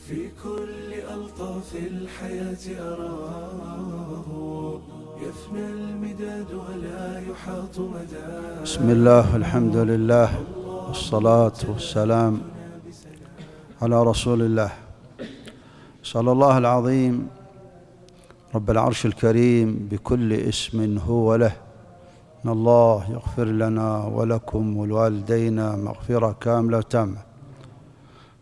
في كل ألطاف الحياة أراه يفنى المداد ولا يحاط مداه. بسم الله والحمد لله والصلاة والسلام على رسول الله. صلى الله العظيم رب العرش الكريم بكل اسم هو له إن الله يغفر لنا ولكم ولوالدينا مغفرة كاملة وتامة.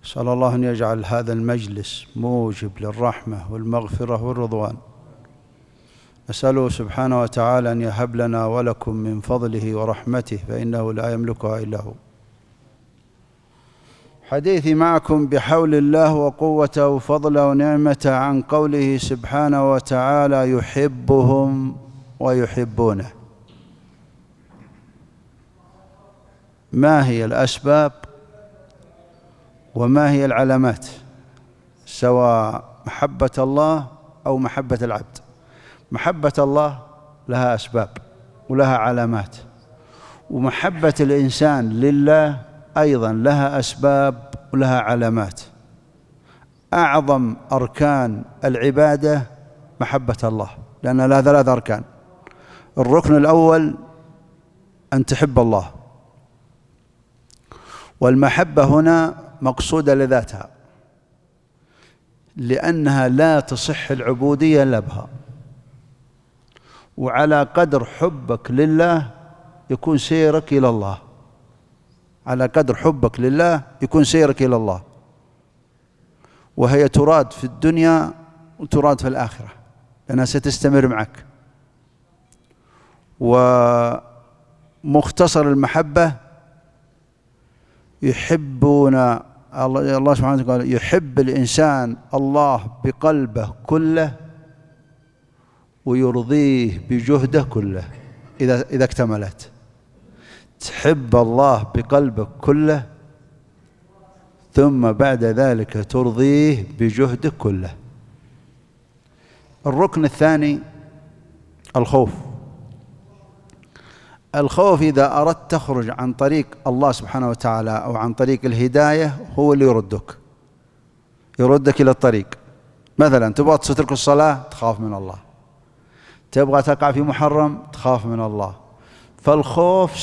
صلى الله أن يجعل هذا المجلس موجب للرحمة والمغفرة والرضوان. نسأله سبحانه وتعالى أن يهب لنا ولكم من فضله ورحمته فإنه لا يملكها إلا هو. حديثي معكم بحول الله وقوته وفضله ونعمته عن قوله سبحانه وتعالى يحبهم ويحبونه. ما هي الأسباب وما هي العلامات سواء محبة الله أو محبة العبد؟ محبة الله لها أسباب ولها علامات، ومحبة الإنسان لله أيضا لها أسباب ولها علامات. أعظم أركان العبادة محبة الله، لأن لها 3 أركان. الركن الأول أن تحب الله، والمحبة هنا مقصودة لذاتها، لأنها لا تصح العبودية إلا بها. وعلى قدر حبك لله يكون سيرك إلى الله، على قدر حبك لله يكون سيرك إلى الله، وهي تراد في الدنيا وتراد في الآخرة، لأنها ستستمر معك. ومختصر المحبة يحبون الله سبحانه وتعالى يحب الإنسان الله بقلبه كله ويرضيه بجهده كله. إذا اكتملت، تحب الله بقلبك كله ثم بعد ذلك ترضيه بجهدك كله. الركن الثاني الخوف. الخوف إذا أردت تخرج عن طريق الله سبحانه وتعالى أو عن طريق الهداية هو اللي يردك إلى الطريق. مثلا تبغى تترك الصلاة تخاف من الله، تبغى تقع في محرم تخاف من الله. فالخوف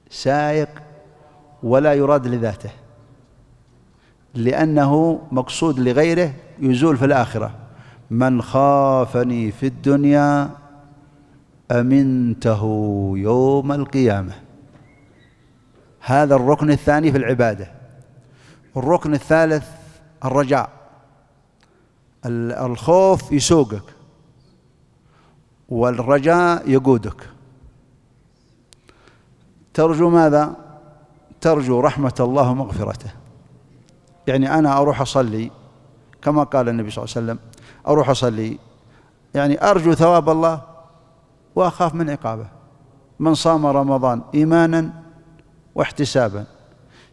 سايق ولا يراد لذاته، لأنه مقصود لغيره يزول في الآخرة. من خافني في الدنيا أمنته يوم القيامة. هذا الركن الثاني في العبادة. الركن الثالث الرجاء. الخوف يسوقك والرجاء يقودك. ترجو ماذا؟ ترجو رحمة الله ومغفرته. يعني أنا أروح أصلي كما قال النبي صلى الله عليه وسلم، أروح أصلي يعني أرجو ثواب الله وأخاف من عقابه. من صام رمضان إيمانا واحتسابا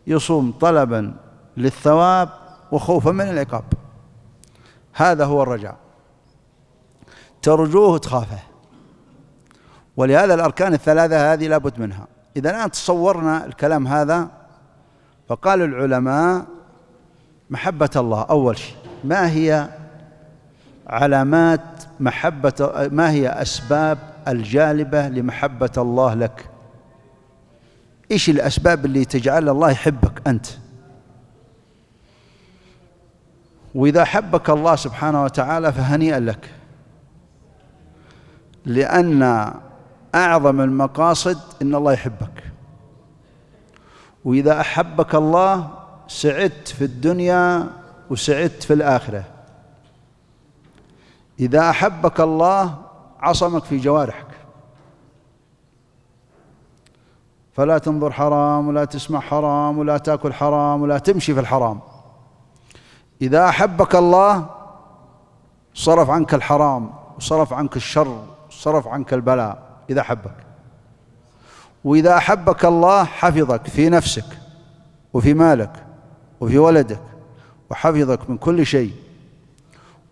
يصوم طلبا للثواب وخوفا من العقاب. هذا هو الرجاء، ترجوه تخافه. ولهذا الأركان الثلاثة هذه لابد منها. إذا الآن تصورنا الكلام هذا، فقال العلماء محبة الله أول شيء. ما هي علامات محبة؟ ما هي أسباب الجالبة لمحبة الله لك؟ إيش الأسباب اللي تجعل الله يحبك أنت؟ وإذا حبك الله سبحانه وتعالى فهنيئا لك، لأن أعظم المقاصد إن الله يحبك. وإذا أحبك الله سعدت في الدنيا وسعدت في الآخرة. إذا أحبك الله عصمك في جوارحك، فلا تنظر حرام ولا تسمع حرام ولا تأكل حرام ولا تمشي في الحرام. إذا أحبك الله صرف عنك الحرام وصرف عنك الشر وصرف عنك البلاء إذا أحبك. وإذا أحبك الله حفظك في نفسك وفي مالك وفي ولدك وحفظك من كل شيء.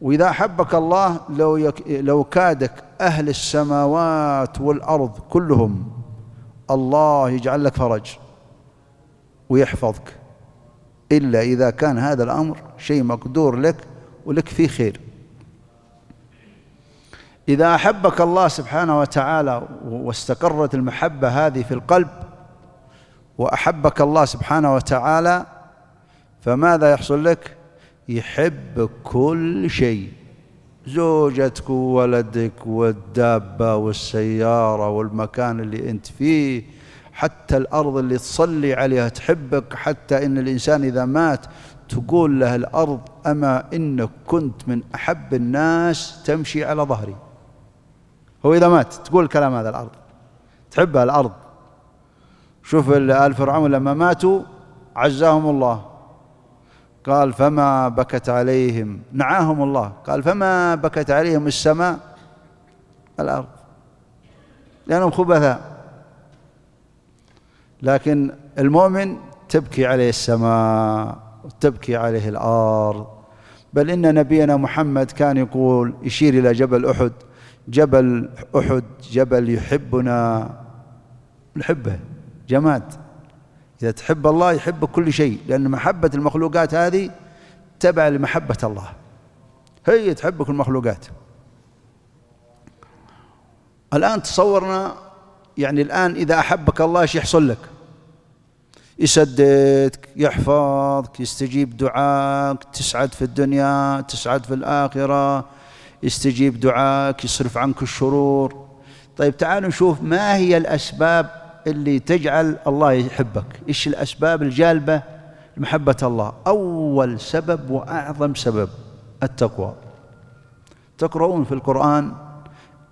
وإذا أحبك الله لو كادك أهل السماوات والأرض كلهم الله يجعل لك فرج ويحفظك إلا إذا كان هذا الأمر شيء مقدور لك ولك فيه خير. إذا أحبك الله سبحانه وتعالى واستقرت المحبة هذه في القلب وأحبك الله سبحانه وتعالى، فماذا يحصل لك؟ يحب كل شيء، زوجتك وولدك والدابة والسيارة والمكان اللي أنت فيه، حتى الأرض اللي تصلي عليها تحبك، حتى إن الإنسان إذا مات تقول له الأرض أما إنك كنت من أحب الناس تمشي على ظهري. هو إذا مات تقول الكلام هذا الأرض، تحبها الأرض. شوف آل فرعون لما ماتوا عزاهم الله، قال فما بكت عليهم، نعاهم الله، قال فما بكت عليهم السماء الأرض، لأنهم خبثاء. لكن المؤمن تبكي عليه السماء وتبكي عليه الأرض. بل إن نبينا محمد كان يقول، يشير إلى جبل أحد، جبل أحد جبل يحبنا، نحبه، جماد. إذا تحب الله يحب كل شيء، لأن محبة المخلوقات هذه تبع لمحبة الله، هي تحبك المخلوقات. الآن تصورنا يعني الآن إذا أحبك الله ايش يحصل لك؟ يسددك، يحفظك، يستجيب دعاك، تسعد في الدنيا، تسعد في الآخرة، يستجيب دعاك، يصرف عنك الشرور. طيب تعالوا نشوف ما هي الأسباب اللي تجعل الله يحبك. إيش الأسباب الجالبة لمحبة الله؟ أول سبب وأعظم سبب التقوى. تقرؤون في القرآن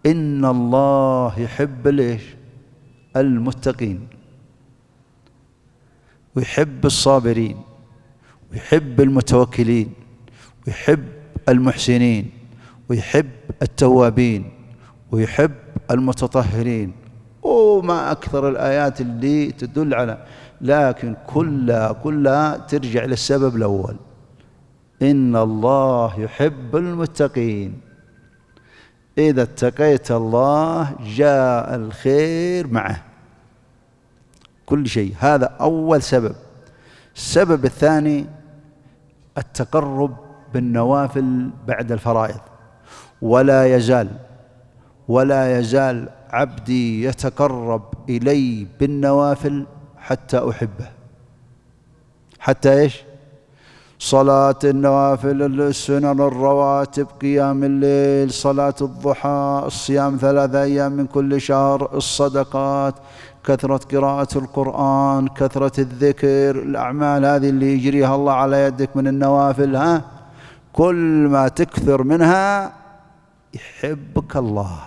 إن الله يحب ليش؟ المتقين، ويحب الصابرين، ويحب المتوكلين، ويحب المحسنين، ويحب التوابين، ويحب المتطهرين. وما أكثر الآيات اللي تدل على، لكن كلها ترجع للسبب الأول، إن الله يحب المتقين. إذا اتقيت الله جاء الخير معه كل شيء. هذا أول سبب. السبب الثاني التقرب بالنوافل بعد الفرائض. ولا يزال عبدي يتقرب إلي بالنوافل حتى أحبه. حتى إيش؟ صلاة النوافل، السنن الرواتب، قيام الليل، صلاة الضحى، الصيام 3 أيام من كل شهر، الصدقات، كثرة قراءة القرآن، كثرة الذكر، الأعمال هذه اللي يجريها الله على يدك من النوافل، كل ما تكثر منها يحبك الله.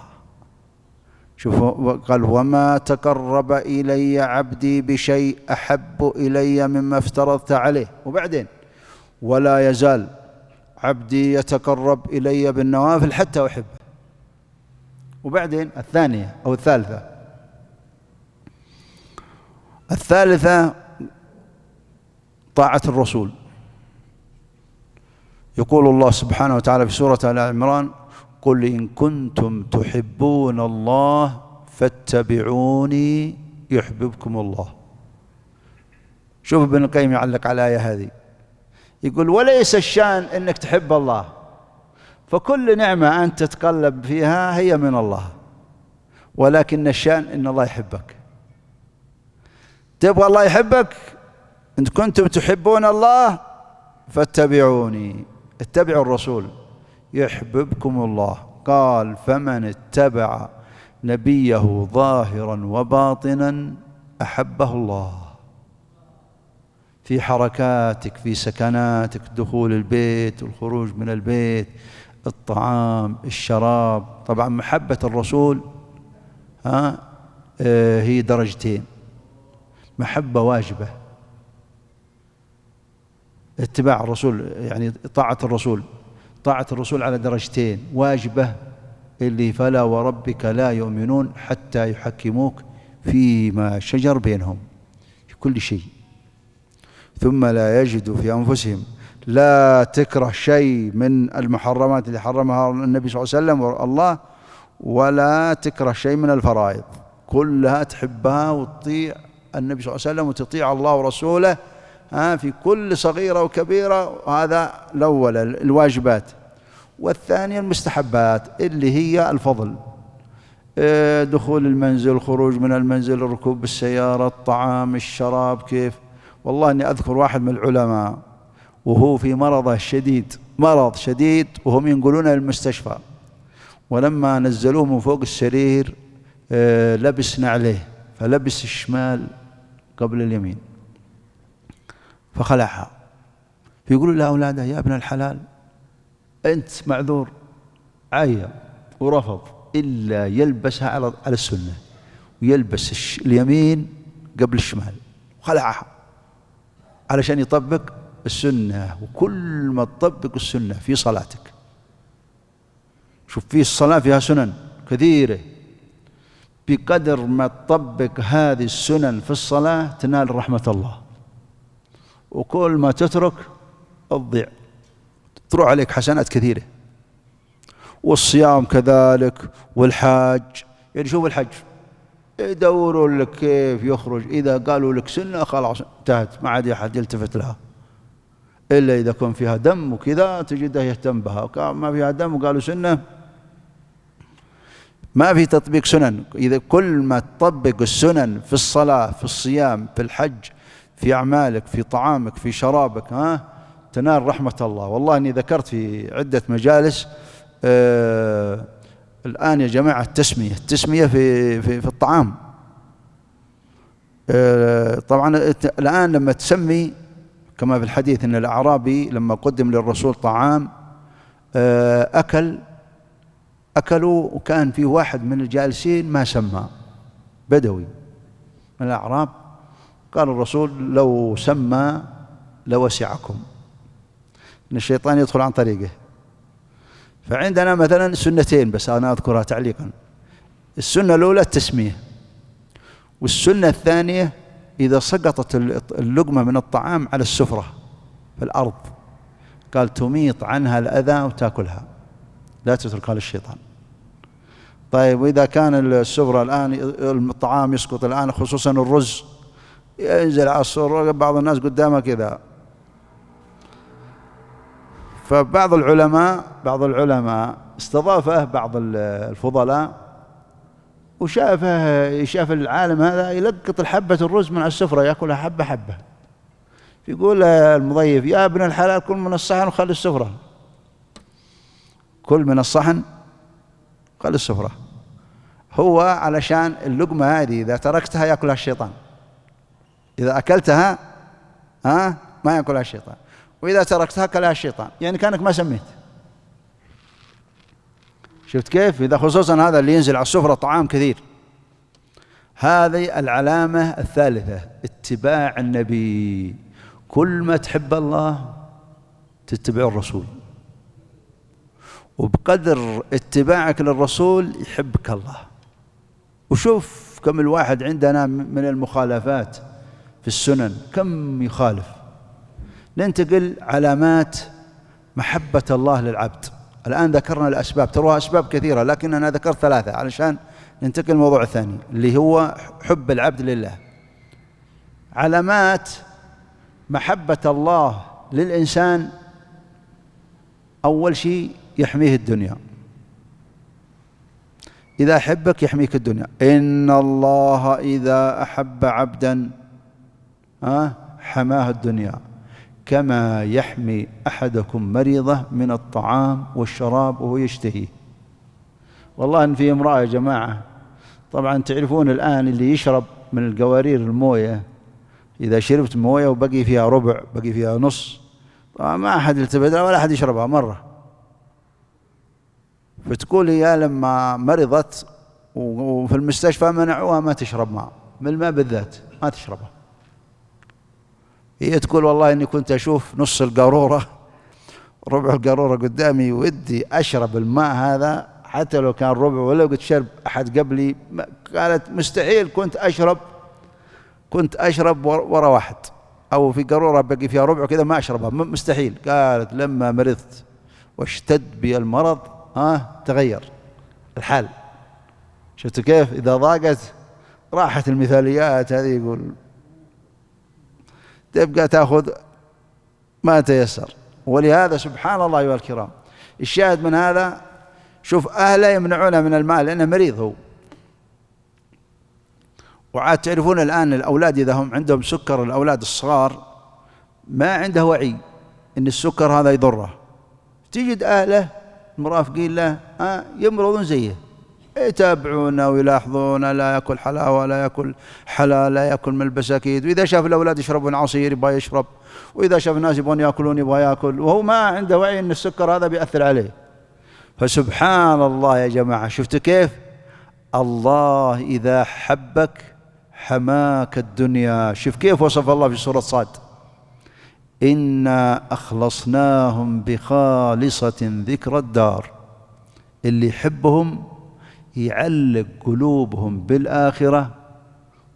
شوفوا قال وما تقرب إلي عبدي بشيء أحب إلي مما افترضت عليه. وبعدين ولا يزال عبدي يتقرب إلي بالنوافل حتى أحبه. وبعدين الثانية أو الثالثة طاعة الرسول. يقول الله سبحانه وتعالى في سورة آل عمران قل إن كنتم تحبون الله فاتبعوني يحببكم الله. شوف ابن القيم يعلق على الآية هذه، يقول وليس الشأن أنك تحب الله، فكل نعمة أنت تتقلب فيها هي من الله، ولكن الشأن أن الله يحبك. تبغى الله يحبك؟ إن كنتم تحبون الله فاتبعوني، اتبعوا الرسول يحببكم الله. قال فمن اتبع نبيه ظاهرا وباطنا أحبه الله. في حركاتك، في سكناتك، دخول البيت والخروج من البيت، الطعام، الشراب. طبعا محبة الرسول هي درجتين، محبة واجبة، اتباع الرسول يعني طاعة الرسول على درجتين، واجبة اللي فلا وربك لا يؤمنون حتى يحكموك فيما شجر بينهم في كل شيء، ثم لا يجدوا في أنفسهم، لا تكره شيء من المحرمات اللي حرمها النبي صلى الله عليه وسلم والله، ولا تكره شيء من الفرائض، كلها تحبها وتطيع النبي صلى الله عليه وسلم وتطيع الله ورسوله في كل صغيرة وكبيرة. وهذا الأول الواجبات، والثانية المستحبات اللي هي الفضل، دخول المنزل، الخروج من المنزل، الركوب بالسيارة، الطعام، الشراب. كيف؟ والله أني أذكر واحد من العلماء وهو في مرضه الشديد، مرض شديد، وهم ينقلونه للمستشفى، ولما نزلوه من فوق السرير لبس نعليه، فلبس الشمال قبل اليمين فخلعها. فيقولوا لأولاده: يا ابن الحلال أنت معذور. عيا ورفض إلا يلبسها على السنة، ويلبس اليمين قبل الشمال، خلعها علشان يطبق السنة. وكل ما تطبق السنة في صلاتك، شوف، في الصلاة فيها سنن كثيرة، بقدر ما تطبق هذه السنن في الصلاة تنال رحمة الله، وكل ما تترك تضيع، تروح عليك حسنات كثيرة. والصيام كذلك، والحاج. يعني شوف الحج يدوروا لك كيف يخرج، إذا قالوا لك سنة خلاص انتهت، ما عاد أحد يلتفت لها، إلا إذا كان فيها دم وكذا تجده يهتم بها. ما فيها دم وقالوا سنة، ما في تطبيق سنن. إذا كل ما تطبق السنن في الصلاة، في الصيام، في الحج، في أعمالك، في طعامك، في شرابك، تنال رحمة الله. والله إني ذكرت في عدة مجالس الآن يا جماعة التسمية في الطعام. طبعا الآن لما تسمي، كما في الحديث أن الأعرابي لما قدم للرسول طعام أكلوا، وكان في واحد من الجالسين ما سمى، بدوي من الأعراب، قال الرسول: لو سمى لوسعكم، إن الشيطان يدخل عن طريقه. فعندنا مثلا سنتين بس أنا أذكرها تعليقا. السنة الأولى التسمية، والسنة الثانية إذا سقطت اللقمة من الطعام على السفرة في الأرض، قال تميط عنها الأذى وتأكلها، لا تتركها للشيطان. طيب، وإذا كان السفرة الآن الطعام يسقط الآن، خصوصا الرز ينزل على السفرة، بعض الناس قدامه كذا، فبعض العلماء استضافه بعض الفضلاء شاف العالم هذا يلقط الحبة الرز من على السفرة، يأكلها حبة حبة. يقول المضيف: يا ابن الحلال كل من الصحن وخلي السفرة، كل من الصحن خلي السفرة. هو علشان اللقمة هذه إذا تركتها يأكلها الشيطان، إذا أكلتها ما يأكلها الشيطان، وإذا تركتها كلها الشيطان، يعني كأنك ما سميت. شفت كيف؟ إذا خصوصا هذا اللي ينزل على السفرة طعام كثير. هذه العلامة الثالثة، اتباع النبي. كل ما تحب الله تتبع الرسول، وبقدر اتباعك للرسول يحبك الله. وشوف كم الواحد عندنا من المخالفات في السنن، كم يخالف. ننتقل علامات محبة الله للعبد. الآن ذكرنا الأسباب، تروها أسباب كثيرة، لكن أنا ذكرت 3 علشان ننتقل للموضوع الثاني اللي هو حب العبد لله. علامات محبة الله للإنسان: أول شيء يحميه الدنيا، إذا أحبك يحميك الدنيا. إن الله إذا أحب عبدا حماه الدنيا كما يحمي أحدكم مريضه من الطعام والشراب وهو يشتهيه. والله إن في امرأة يا جماعة، طبعا تعرفون الآن اللي يشرب من القوارير الموية، إذا شربت موية وبقي فيها ربع، بقي فيها نص، طبعا ما أحد يلتفت ولا أحد يشربها مرة. فتقول هي لما مرضت وفي المستشفى منعوها ما تشرب ماء، من الماء بالذات ما تشربها. هي تقول: والله إني كنت أشوف نص القارورة، ربع القارورة قدامي، ودي أشرب الماء هذا حتى لو كان ربع، ولو قد شرب أحد قبلي. قالت مستحيل كنت أشرب ورا واحد، أو في قارورة بقي فيها ربع كذا ما أشربها، مستحيل. قالت لما مرضت واشتد بي المرض تغير الحال. شفت كيف؟ إذا ضاقت راحت المثاليات هذه. يقول تبقى تأخذ ما تيسر. ولهذا سبحان الله أيها الكرام، الشاهد من هذا، شوف أهله يمنعونه من المال لأنه مريض هو. وعاد تعرفون الآن الأولاد إذا هم عندهم سكر، الأولاد الصغار ما عنده وعي إن السكر هذا يضره، تجد أهله المرافقين له يمرضون زيه، يتابعونه ويلاحظونه، لا يأكل حلاوة، لا يأكل حلال، لا يأكل ملبس أكيد، وإذا شاف الأولاد يشربون عصير يبغى يشرب، وإذا شاف الناس يبغون يأكلون يبغى يأكل، وهو ما عنده وعي إن السكر هذا بيأثر عليه. فسبحان الله يا جماعة، شفت كيف الله إذا حبك حماك الدنيا. شوف كيف وصف الله في سورة صاد: إنا أخلصناهم بخالصة ذكر الدار. اللي يحبهم يعلق قلوبهم بالآخرة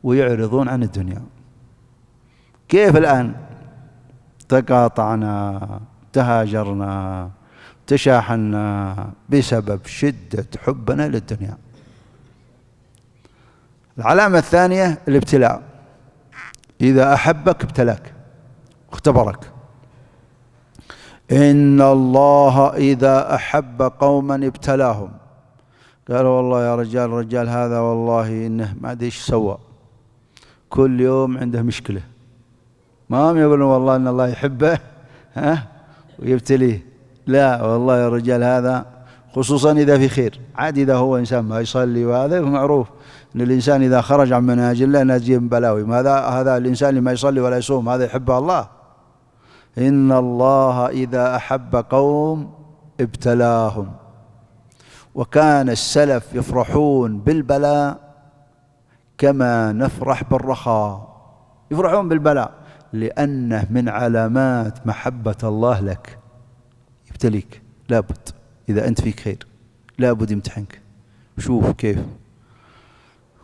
ويعرضون عن الدنيا. كيف الآن تقاطعنا، تهاجرنا، تشاحنا بسبب شدة حبنا للدنيا. العلامة الثانية الابتلاء، إذا أحبك ابتلاك اختبرك. إن الله إذا أحب قوما ابتلاهم. قالوا والله يا رجال، الرجال هذا والله إنه ما أدري إيش سوى، كل يوم عنده مشكلة، ما هم يقولون والله إن الله يحبه ويبتليه، لا والله يا رجال هذا، خصوصا إذا في خير. عاد إذا هو إنسان ما يصلي، وهذا معروف إن الإنسان إذا خرج عن منهج الله نجيه من بلاوي. هذا الإنسان اللي ما يصلي ولا يصوم هذا يحبه الله. إن الله إذا أحب قوم ابتلاهم. وكان السلف يفرحون بالبلاء كما نفرح بالرخاء، يفرحون بالبلاء لأنه من علامات محبة الله لك. يبتليك لابد، إذا أنت فيك خير لابد يمتحنك. شوف كيف.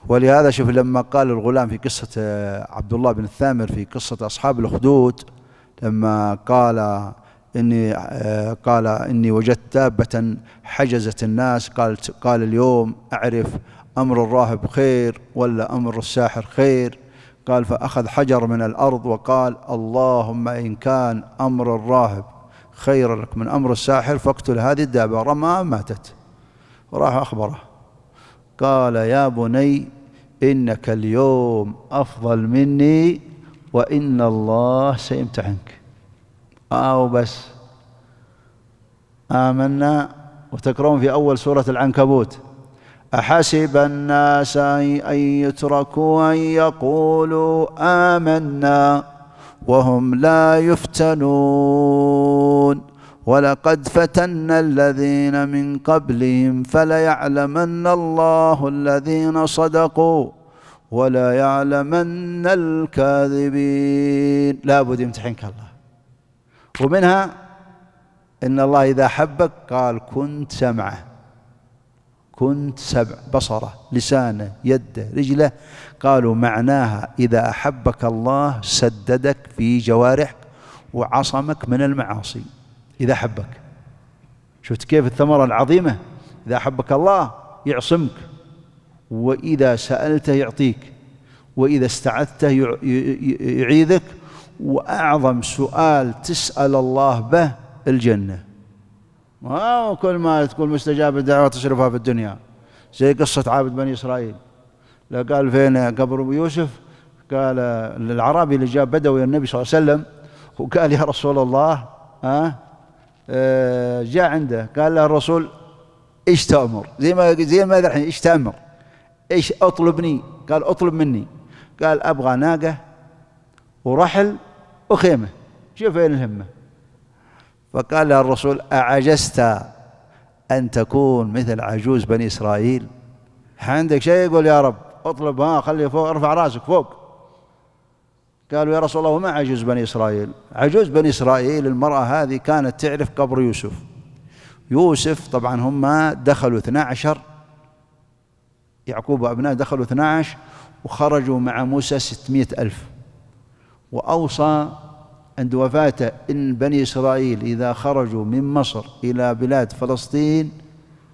ولهذا شوف لما قال الغلام في قصة عبد الله بن الثامر في قصة أصحاب الأخدود، لما قال إني وجدت دابة حجزت الناس، قال اليوم أعرف أمر الراهب خير ولا أمر الساحر خير. قال فأخذ حجر من الأرض وقال اللهم إن كان أمر الراهب خير لك من أمر الساحر فاقتل هذه الدابة. رمى ماتت، وراح أخبره قال يا بني إنك اليوم أفضل مني وإن الله سيمتحنك. وبس آمنا. وتقرؤون في أول سورة العنكبوت: أحسب الناس أن يتركوا أن يقولوا آمنا وهم لا يفتنون ولقد فتنا الذين من قبلهم فليعلمن الله الذين صدقوا ولا يعلمن الكاذبين. لابد يمتحنك الله. ومنها إن الله إذا حبك قال كنت سمعه، كنت سمع بصره، لسانه، يده، رجله. قالوا معناها إذا أحبك الله سددك في جوارحك وعصمك من المعاصي. إذا أحبك، شفت كيف الثمرة العظيمة؟ إذا أحبك الله يعصمك، وإذا سألته يعطيك، وإذا استعذته يعيذك، وأعظم سؤال تسأل الله به الجنة. كل ما تقول مستجاب الدعوة تصرفها في الدنيا، زي قصة عابد بني إسرائيل. لا قال فين قبر يوسف؟ قال للعربي اللي جاب بدوي النبي صلى الله عليه وسلم وقال يا رسول الله جاء عنده قال له الرسول ايش تأمر؟ زي ما الحين ايش تأمر؟ ايش اطلبني؟ قال اطلب مني. قال ابغى ناقة ورحل وخيمة. شوف وين الهمة. فقال له الرسول أعجزت أن تكون مثل عجوز بني إسرائيل؟ عندك شيء يقول يا رب اطلب، خلي فوق، ارفع راسك فوق. قالوا يا رسول الله وما عجوز بني إسرائيل؟ عجوز بني إسرائيل المرأة هذه كانت تعرف قبر يوسف. يوسف طبعا هم دخلوا 12، يعقوب وأبناء دخلوا 12 وخرجوا مع موسى 600,000. وأوصى عند وفاته إن بني إسرائيل إذا خرجوا من مصر إلى بلاد فلسطين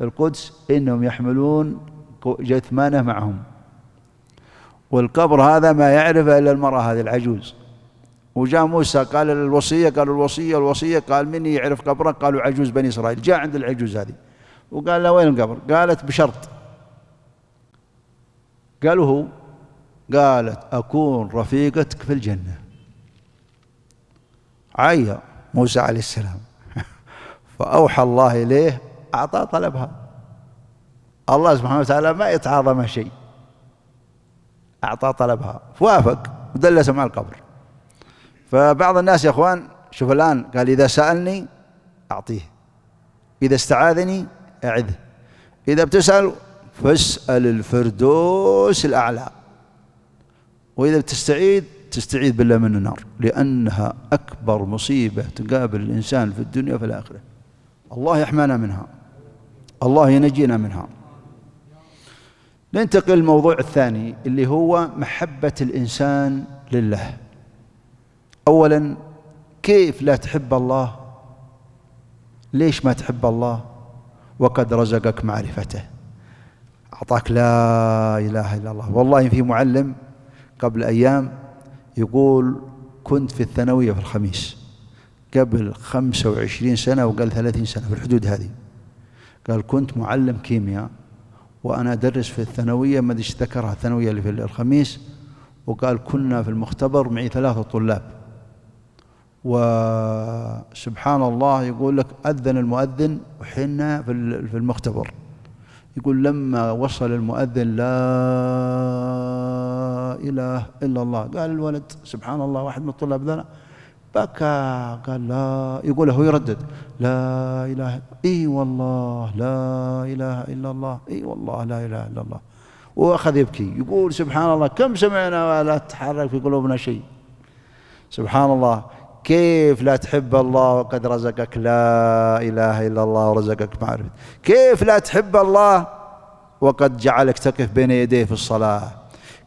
القدس إنهم يحملون جثمانه معهم. والقبر هذا ما يعرفه إلا المرأة هذه العجوز. وجاء موسى قال الوصية، قالوا الوصية، قال من يعرف قبره؟ قالوا عجوز بني إسرائيل. جاء عند العجوز هذه وقال له وين القبر؟ قالت بشرط. قالوا هو؟ قالت أكون رفيقتك في الجنة. عيا موسى عليه السلام فأوحى الله إليه أعطاه طلبها. الله سبحانه وتعالى ما يتعاظم شيء، أعطاه طلبها فوافق ودلس مع القبر. فبعض الناس يا أخوان شوف الآن قال إذا سألني أعطيه، إذا استعاذني أعذه، إذا بتسأل فاسأل الفردوس الأعلى، وإذا تستعيذ بالله من النار، لأنها أكبر مصيبة تقابل الإنسان في الدنيا وفي الآخرة. الله يحمانا منها، الله ينجينا منها. ننتقل للموضوع الثاني اللي هو محبة الإنسان لله. أولا كيف لا تحب الله؟ ليش ما تحب الله وقد رزقك معرفته، أعطاك لا إله إلا الله. والله في معلم قبل أيام يقول كنت في الثانوية في الخميس قبل 25 سنة وقال 30 سنة في الحدود هذه، قال كنت معلم كيمياء وأنا أدرس في الثانوية، ما أدري ايش ذكرها الثانوية اللي في الخميس، وقال كنا في المختبر معي 3 طلاب، وسبحان الله يقول لك أذن المؤذن وحنا في المختبر، يقول لما وصل المؤذن لا إله إلا الله، قال الولد سبحان الله واحد من الطلاب ذا بكى، قال لا، يقول هو يردد لا إله، إي والله لا إله إلا الله، إي والله لا إله إلا الله، وأخذ يبكي يقول سبحان الله كم سمعنا ولا تحرك في قلوبنا شيء. سبحان الله، كيف لا تحب الله وقد رزقك لا إله إلا الله ورزقك معرفة؟ كيف لا تحب الله وقد جعلك تقف بين يديه في الصلاة؟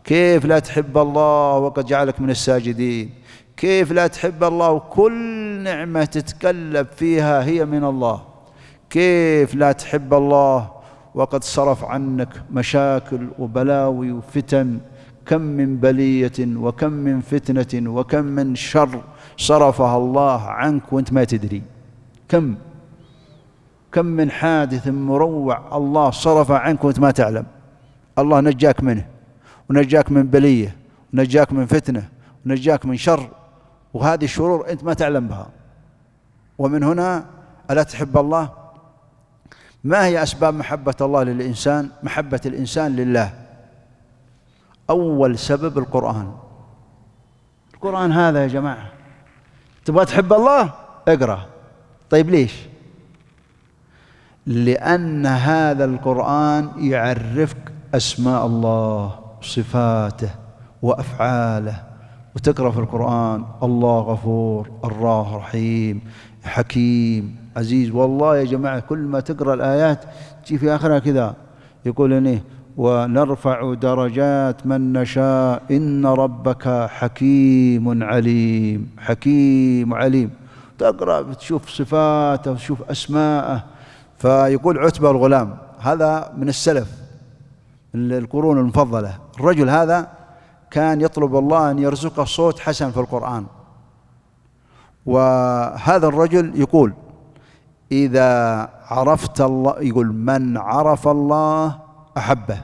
كيف لا تحب الله وقد جعلك من الساجدين؟ كيف لا تحب الله وكل نعمة تتكلب فيها هي من الله؟ كيف لا تحب الله وقد صرف عنك مشاكل وبلاوي وفتن؟ كم من بلية وكم من فتنة وكم من شر صرفها الله عنك وانت ما تدري. كم من حادث مروع الله صرف عنك وانت ما تعلم. الله نجاك منه، ونجاك من بلية، ونجاك من فتنة، ونجاك من شر، وهذه الشرور انت ما تعلم بها. ومن هنا ألا تحب الله؟ ما هي أسباب محبة الله للإنسان؟ محبة الإنسان لله أول سبب القرآن. القرآن هذا يا جماعة، تبغى تحب الله اقرأ. طيب ليش؟ لأن هذا القرآن يعرفك أسماء الله وصفاته وأفعاله، وتقرأ في القرآن الله غفور، الله رحيم، حكيم، عزيز. والله يا جماعة كل ما تقرأ الآيات تجي في آخرها كذا يقول إنه ونرفع درجات من نشاء إن ربك حكيم عليم، حكيم عليم. تقرأ بتشوف صفاته وتشوف أسماءه. فيقول عتبة الغلام هذا من السلف القرون المفضلة، الرجل هذا كان يطلب الله أن يرزقه صوت حسن في القرآن. وهذا الرجل يقول إذا عرفت الله، يقول من عرف الله أحبه،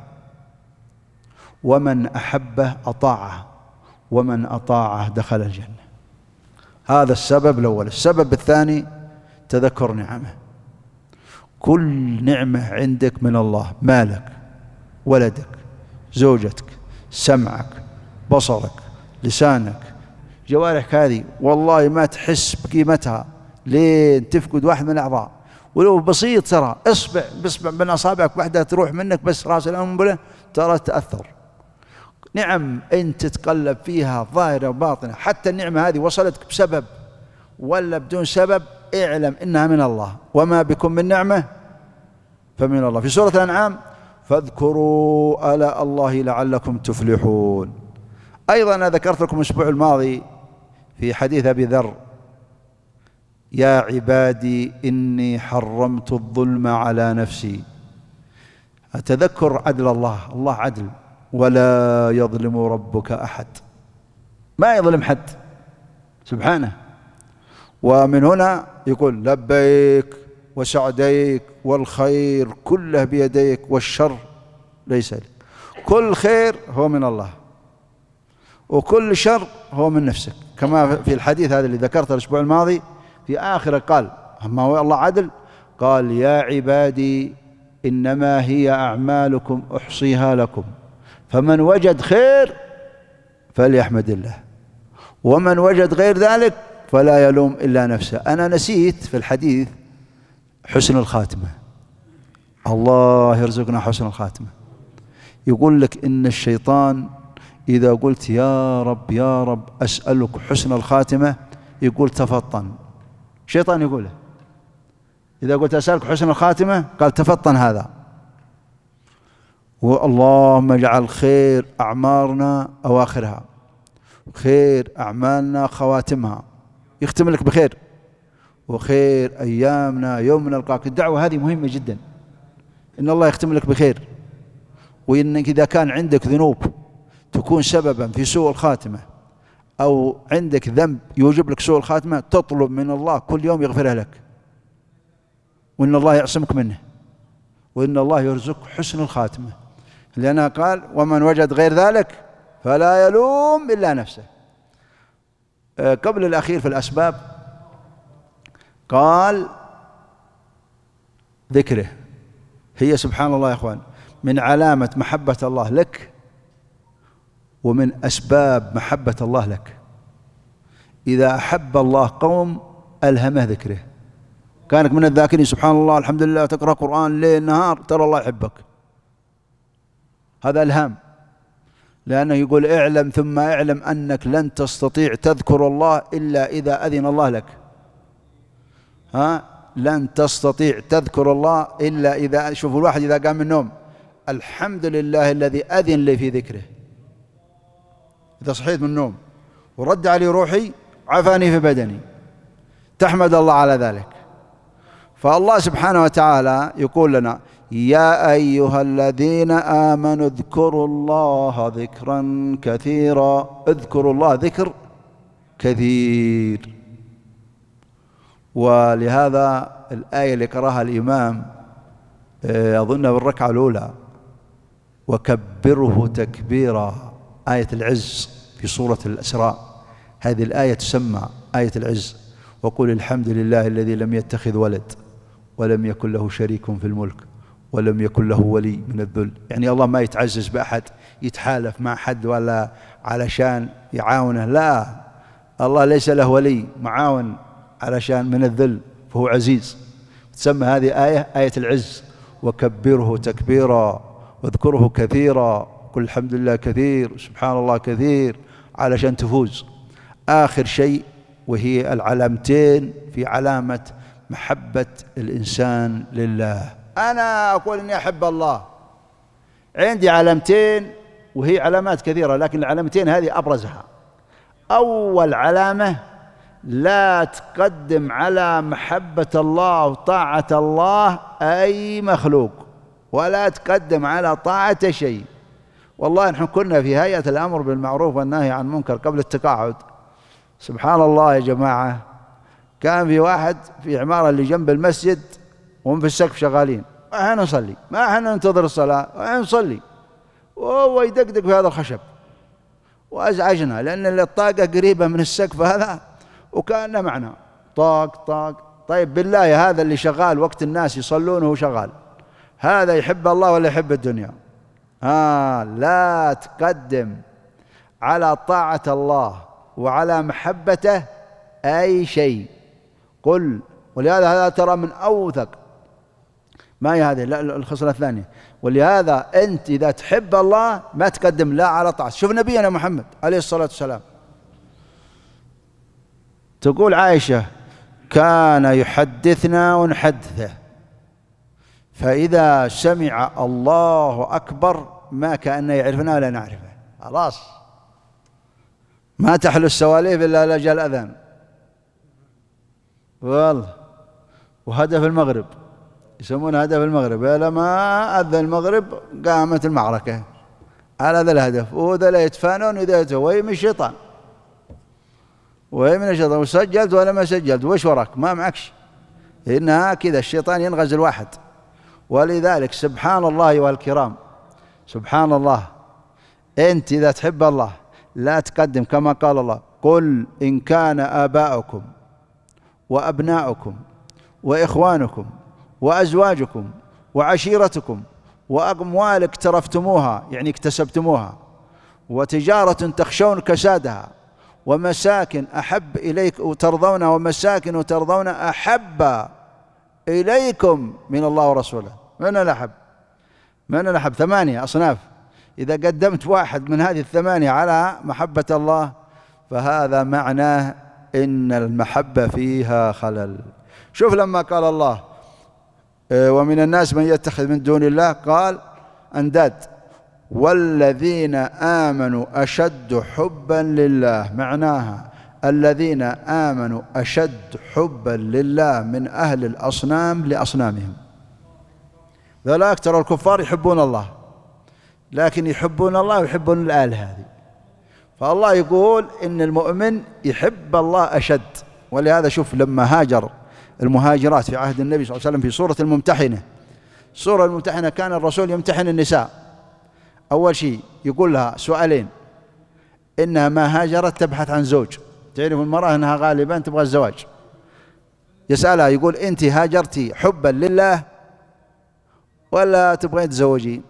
ومن أحبه أطاعه، ومن أطاعه دخل الجنة. هذا السبب الأول. السبب الثاني تذكر نعمه. كل نعمة عندك من الله، مالك، ولدك، زوجتك، سمعك، بصرك، لسانك، جوارحك، هذه والله ما تحس بقيمتها لين تفقد واحد من الأعضاء، ولو بسيط ترى اصبع من أصابعك واحدة تروح منك بس راس الأنبلة ترى تأثر. نعم أنت تتقلب فيها ظاهرة وباطنة، حتى النعمة هذه وصلتك بسبب ولا بدون سبب اعلم إنها من الله، وما بكم من نعمة فمن الله. في سورة الأنعام فاذكروا آلاء الله لعلكم تفلحون. أيضا أنا ذكرت لكم الأسبوع الماضي في حديث أبي ذر يا عبادي إني حرمت الظلم على نفسي. تذكر عدل الله، الله عدل ولا يظلم ربك أحد، ما يظلم حد. سبحانه. ومن هنا يقول لبيك وسعديك والخير كله بيديك والشر ليس لك. كل خير هو من الله وكل شر هو من نفسك، كما في الحديث هذا اللي ذكرته الأسبوع الماضي في آخره قال أما هو الله عدل، قال يا عبادي إنما هي أعمالكم أحصيها لكم فمن وجد خير فليحمد الله ومن وجد غير ذلك فلا يلوم إلا نفسه. أنا نسيت في الحديث حسن الخاتمة، الله يرزقنا حسن الخاتمة. يقول لك إن الشيطان إذا قلت يا رب يا رب أسألك حسن الخاتمة يقول تفطن، شيطان يقوله إذا قلت أسألك حسن الخاتمة قال تفطن هذا. واللهم اجعل خير أعمارنا أواخرها خير أعمالنا خواتمها، يختم لك بخير وخير أيامنا يوم نلقاك. الدعوة هذه مهمة جدا، إن الله يختم لك بخير. وإنك إذا كان عندك ذنوب تكون سببا في سوء الخاتمة أو عندك ذنب يوجب لك سوء الخاتمة تطلب من الله كل يوم يغفرها لك، وإن الله يعصمك منه، وإن الله يرزق حسن الخاتمة، لأنه قال ومن وجد غير ذلك فلا يلوم إلا نفسه. قبل الأخير في الأسباب قال ذكره، هي سبحان الله يا أخوان من علامة محبة الله لك ومن أسباب محبة الله لك. إذا أحب الله قوم ألهمه ذكره، كانك من الذاكرين سبحان الله الحمد لله تقرأ قرآن ليل نهار ترى الله يحبك، هذا إلهام. لأنه يقول اعلم ثم اعلم أنك لن تستطيع تذكر الله إلا إذا أذن الله لك. لن تستطيع تذكر الله إلا إذا، شوفوا الواحد إذا قام من النوم الحمد لله الذي أذن لي في ذكره. إذا صحيت من النوم ورد علي روحي عافاني في بدني تحمد الله على ذلك. فالله سبحانه وتعالى يقول لنا يا أيها الذين آمنوا اذكروا الله ذكرا كثيرا، اذكروا الله ذكر كثير. ولهذا الآية اللي قراها الإمام أظنها بالركعة الأولى وكبره تكبيرا، آية العز في سورة الإسراء، هذه الآية تسمى آية العز. وقل الحمد لله الذي لم يتخذ ولد ولم يكن له شريك في الملك ولم يكن له ولي من الذل. يعني الله ما يتعزز بأحد يتحالف مع حد ولا علشان يعاونه، لا، الله ليس له ولي معاون علشان من الذل، فهو عزيز. تسمى هذه آية العز. وكبره تكبيرا واذكره كثيرا، قل الحمد لله كثير سبحان الله كثير، علشان تفوز. آخر شيء وهي العلامتين في علامة محبة الإنسان لله. أنا أقول إني أحب الله، عندي علامتين وهي علامات كثيرة، لكن العلامتين هذه أبرزها. أول علامة لا تقدم على محبة الله وطاعة الله أي مخلوق، ولا تقدم على طاعة شيء. والله نحن كنا في هيئة الأمر بالمعروف والنهي عن المنكر قبل التقاعد، سبحان الله يا جماعة، كان في واحد في عمارة اللي جنب المسجد وهم في السقف شغالين، احنا نصلي، ما احنا ننتظر الصلاة، احنا نصلي، وهو يدقدق في هذا الخشب وأزعجنا لأن الطاقة قريبة من السقف هذا وكأنه معنا طاق طاق. طيب بالله هذا اللي شغال وقت الناس يصلون وهو شغال، هذا يحب الله ولا يحب الدنيا؟ لا تقدم على طاعة الله وعلى محبته أي شيء. قل، ولهذا هذا ترى من أوثق ما هي هذه الخصلة الثانية. ولهذا أنت إذا تحب الله ما تقدم لا على طاعة. شوف نبينا محمد عليه الصلاة والسلام، تقول عائشة كان يحدثنا ونحدثه، فإذا سمع الله أكبر ما كأنه يعرفنا ولا نعرفه، خلاص ما تحلو السواليف إلا لجأ الأذان. والله وهدف المغرب يسمونه هدف المغرب، لما أذن المغرب قامت المعركة على هذا الهدف، وذا لا يتفانون وذا يتوي من الشيطان. وهي من الشيطان، وسجلت ولا ما سجلت وش وراك؟ ما معكش، إنها كذا الشيطان ينغز الواحد. ولذلك سبحان الله أيها الكرام، سبحان الله، أنت إذا تحب الله لا تقدم كما قال الله: قل إن كان آباؤكم وأبناؤكم وإخوانكم وأزواجكم وعشيرتكم وأموال اقترفتموها يعني اكتسبتموها وتجارة تخشون كسادها ومساكن أحب إليك ترضونها ومساكن ترضون أحب إليكم من الله ورسوله. من الأحب؟ من الأحب؟ 8 أصناف. إذا قدمت واحد من هذه 8 على محبة الله فهذا معناه إن المحبة فيها خلل. شوف لما قال الله: ومن الناس من يتخذ من دون الله، قال أنداد، والذين آمنوا أشد حبا لله. معناها الذين آمنوا أشد حبا لله من أهل الأصنام لأصنامهم. ذولا أكثر الكفار يحبون الله، لكن يحبون الله ويحبون الآلهة هذه. فالله يقول إن المؤمن يحب الله أشد. ولهذا شوف لما هاجر المهاجرات في عهد النبي صلى الله عليه وسلم في سورة الممتحنة، سورة الممتحنة كان الرسول يمتحن النساء. أول شيء يقول لها سؤالين: إنها ما هاجرت تبحث عن زوج، تعرف المرأة أنها غالبا تبغى الزواج، يسألها يقول: أنت هاجرتي حبا لله ولا تبغين تزوجين؟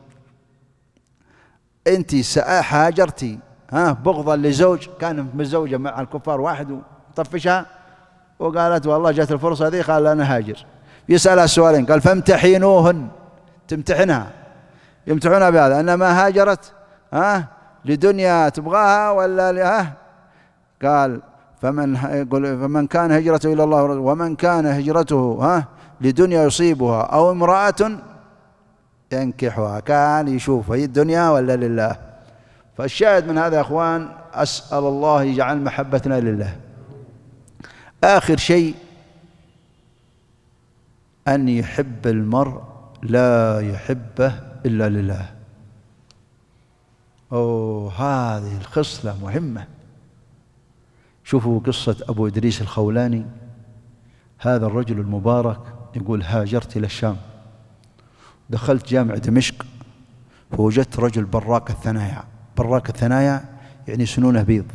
أنت هاجرتي بغضا لزوج كان متزوجة مع الكفار واحد وطفشها وقالت والله جات الفرصة هذه قال أنا هاجر. يسألها السؤالين، قال: فامتحنوهن، تمتحنها، يمتحنها بهذا أن ما هاجرت لدنيا تبغاها ولا قال: فمن كان هجرته إلى الله ومن كان هجرته لدنيا يصيبها أو امرأة ينكحها، كان يشوف هي الدنيا ولا لله. فالشاهد من هذا يا أخوان، أسأل الله يجعل محبتنا لله. آخر شيء أن يحب المرء لا يحبه إلا لله. هذه الخصلة مهمة. شوفوا قصة أبو إدريس الخولاني، هذا الرجل المبارك يقول: هاجرت إلى الشام، دخلت جامع دمشق فوجدت رجل براق الثنايا. براق الثنايا يعني سنونه بيض،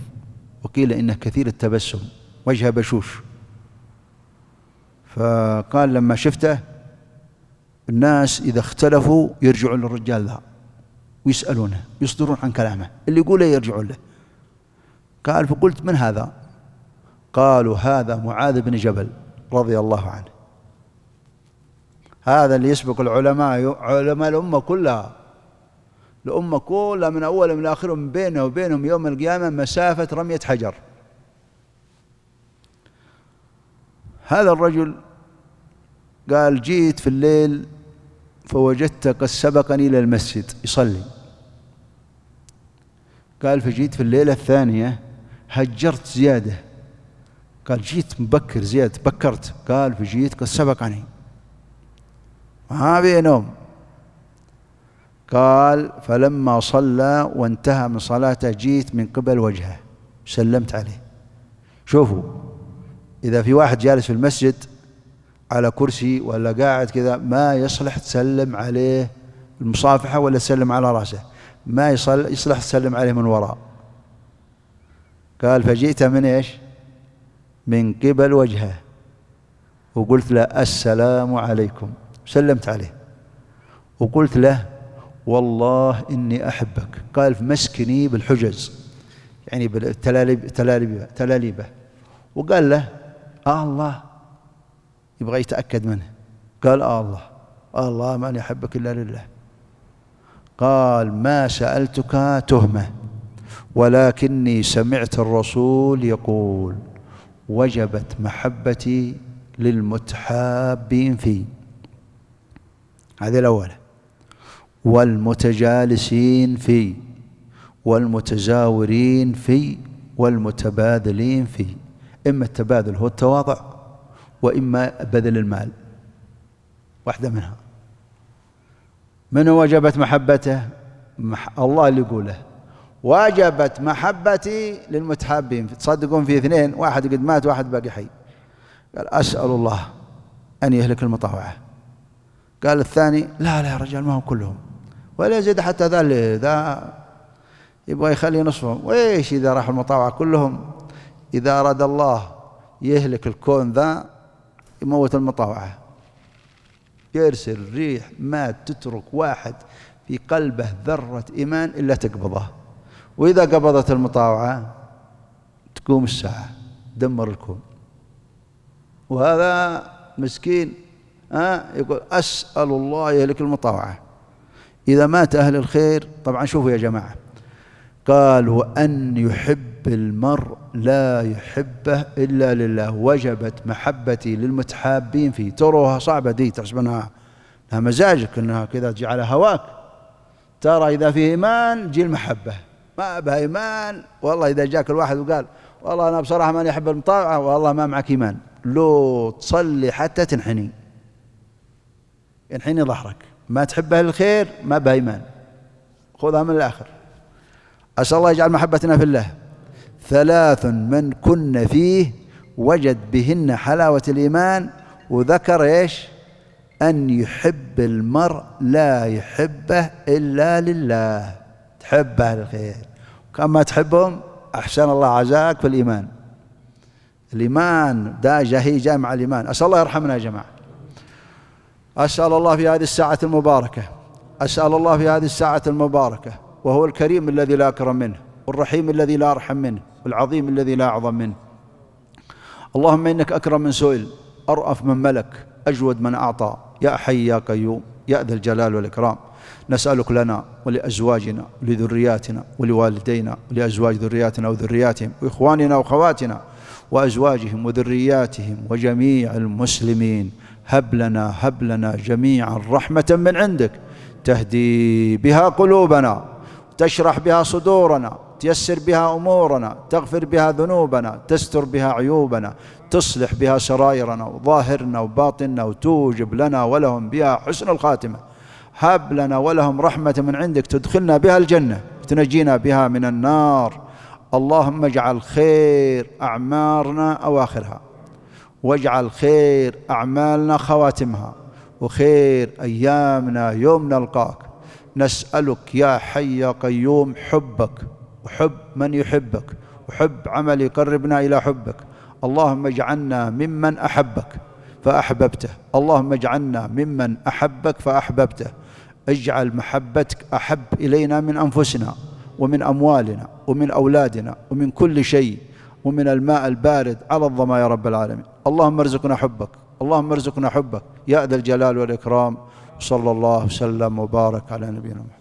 وقيل إنه كثير التبسم، وجهه بشوش. فقال لما شفته: الناس إذا اختلفوا يرجعون للرجال ذا ويسألونه يصدرون عن كلامه، اللي يقوله يرجعون له. قال: فقلت: من هذا؟ قالوا: هذا معاذ بن جبل رضي الله عنه. هذا اللي يسبق العلماء، علماء الأمة كلها، الأمة كلها من أولهم إلى آخرهم بينه وبينهم يوم القيامة مسافة رمية حجر. هذا الرجل قال: جيت في الليل فوجدت قد سبقني إلى المسجد يصلي. قال: فجيت في الليلة الثانية هجرت زيادة. قال: جيت مبكر زيادة، بكرت. قال: فجيت قد سبقني ما بي نوم. قال: فلما صلى وانتهى من صلاته جيت من قبل وجهه سلمت عليه. شوفوا، إذا في واحد جالس في المسجد على كرسي ولا قاعد كذا ما يصلح تسلم عليه المصافحة ولا تسلم على رأسه، ما يصلح تسلم عليه من وراء. قال: فجئت من إيش؟ من قبل وجهه وقلت له: السلام عليكم، سلمت عليه وقلت له: والله إني أحبك. قال: فمسكني بالحجز يعني بالتلاليبة. وقال له: الله، يبغى يتأكد منه. قال: الله، الله من يحبك إلا لله. قال: ما سألتك تهمة، ولكني سمعت الرسول يقول: وجبت محبتي للمتحابين فيه. هذه الأولى. والمتجالسين فيه، والمتزاورين فيه، والمتبادلين فيه. إما التبادل هو التواضع، وإما بذل المال، واحدة منها. من وجبت محبته؟ الله اللي يقوله: وجبت محبتي للمتحابين. تصدقون في اثنين، واحد قد مات واحد باقي حي، قال أسأل الله أن يهلك المطاوعة. قال الثاني لا يا رجال ما هم كلهم، ولا يزيد حتى ذا يبغى يخلي نصفهم. وإيش إذا راح المطاوعة كلهم؟ إذا أراد الله يهلك الكون ذا يموت المطاوعة، يرسل ريح ما تترك واحد في قلبه ذرة إيمان إلا تقبضه، وإذا قبضت المطاوعة تقوم الساعة دمر الكون. وهذا مسكين يقول أسأل الله يهلك المطاوعة. إذا مات أهل الخير طبعا شوفوا يا جماعة، قال وأن يحب المرء لا يحبه إلا لله وجبت محبتي للمتحابين فيه. تروها صعبة دي، تحسبونها لها مزاجك انها كذا تجي على هواك، ترى إذا فيه إيمان تجي المحبة، ما بها إيمان والله إذا جاك الواحد وقال والله أنا بصراحة ماني أحب المطاوعة، والله ما معك إيمان، لو تصلي حتى تنحني ظهرك، ما تحب أهل الخير ما بها إيمان. خذها من الآخر. أسأل الله يجعل محبتنا في الله. 3 من كن فيه وجد بهن حلاوة الإيمان، وذكر إيش؟ أن يحب المرء لا يحبه إلا لله. تحب أهل الخير كما تحبهم أحسن الله عزاك في الإيمان. الإيمان دا هي جامع الإيمان. أسأل الله يرحمنا يا جماعة. أسأل الله في هذه الساعة المباركة، أسأل الله في هذه الساعة المباركة، وهو الكريم الذي لا أكرم منه، والرحيم الذي لا أرحم منه، والعظيم الذي لا أعظم منه. اللهم إنك أكرم من سئل، أرأف من ملك، أجود من أعطى، يا حي يا قيوم يا ذا الجلال والإكرام. نسألك لنا ولأزواجنا ولذرياتنا ولوالدينا ولأزواج ذرياتنا وذرياتهم وإخواننا وأخواتنا وأزواجهم وذرياتهم وجميع المسلمين، هب لنا جميعا رحمة من عندك تهدي بها قلوبنا، تشرح بها صدورنا، تيسر بها أمورنا، تغفر بها ذنوبنا، تستر بها عيوبنا، تصلح بها سرائرنا وظاهرنا وباطننا، وتوجب لنا ولهم بها حسن الخاتمة. هب لنا ولهم رحمة من عندك تدخلنا بها الجنة، تنجينا بها من النار. اللهم اجعل خير أعمارنا أواخرها، واجعل خير أعمالنا خواتمها، وخير أيامنا يوم نلقاك. نسألك يا حي يا قيوم حبك وحب من يحبك، وحب عمل يقربنا إلى حبك. اللهم اجعلنا ممن أحبك فأحببته، اللهم اجعلنا ممن أحبك فأحببته. اجعل محبتك أحب إلينا من أنفسنا ومن أموالنا ومن أولادنا ومن كل شيء، ومن الماء البارد على الظما يا رب العالمين. اللهم ارزقنا حبك، اللهم ارزقنا حبك يا ذا الجلال والإكرام. صلى الله وسلم وبارك على نبينا محمد.